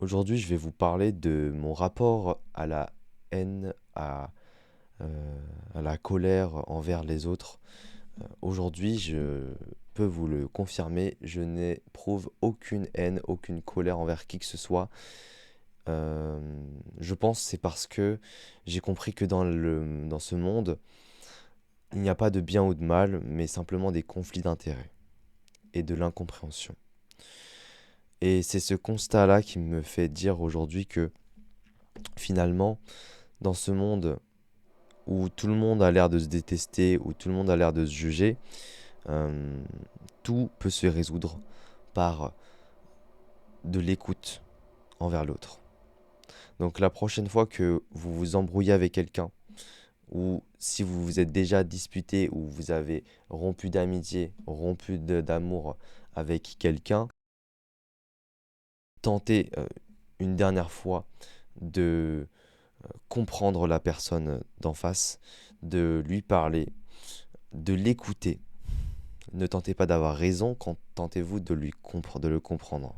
Aujourd'hui, je vais vous parler de mon rapport à la haine, à la colère envers les autres. Aujourd'hui, je peux vous le confirmer, je n'éprouve aucune haine, aucune colère envers qui que ce soit. Euh, je pense que c'est parce que j'ai compris que dans ce monde, il n'y a pas de bien ou de mal, mais simplement des conflits d'intérêts et de l'incompréhension. Et c'est ce constat-là qui me fait dire aujourd'hui que finalement, dans ce monde où tout le monde a l'air de se détester, où tout le monde a l'air de se juger, euh, tout peut se résoudre par de l'écoute envers l'autre. Donc la prochaine fois que vous vous embrouillez avec quelqu'un, ou si vous vous êtes déjà disputé, ou vous avez rompu d'amitié, rompu d'amour avec quelqu'un, tentez une dernière fois de comprendre la personne d'en face, de lui parler, de l'écouter. Ne tentez pas d'avoir raison, quand tentez-vous de le comprendre.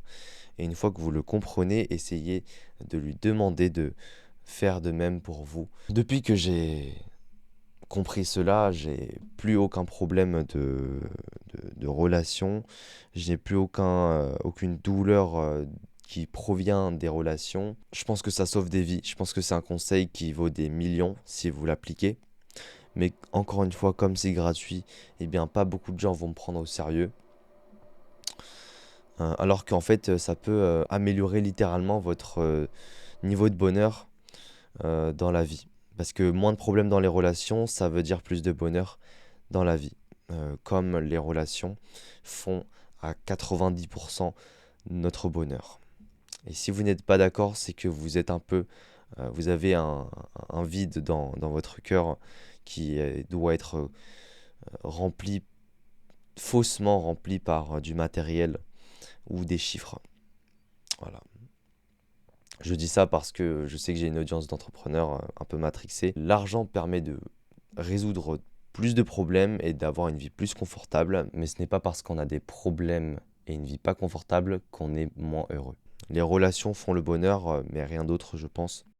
Et une fois que vous le comprenez, essayez de lui demander de faire de même pour vous. Depuis que j'ai compris cela, j'ai plus aucun problème de relation, je n'ai plus aucune douleur qui provient des relations. Je pense que ça sauve des vies, je pense que c'est un conseil qui vaut des millions si vous l'appliquez. Mais encore une fois, comme c'est gratuit, eh bien pas beaucoup de gens vont me prendre au sérieux. Alors qu'en fait, ça peut améliorer littéralement votre niveau de bonheur dans la vie. Parce que moins de problèmes dans les relations, ça veut dire plus de bonheur dans la vie. Comme les relations font à 90% notre bonheur. Et si vous n'êtes pas d'accord, c'est que vous êtes vous avez un vide dans votre cœur qui doit être rempli, faussement rempli par du matériel ou des chiffres. Voilà. Je dis ça parce que je sais que j'ai une audience d'entrepreneurs un peu matrixée. L'argent permet de résoudre plus de problèmes et d'avoir une vie plus confortable, mais ce n'est pas parce qu'on a des problèmes et une vie pas confortable qu'on est moins heureux. Les relations font le bonheur, mais rien d'autre, je pense.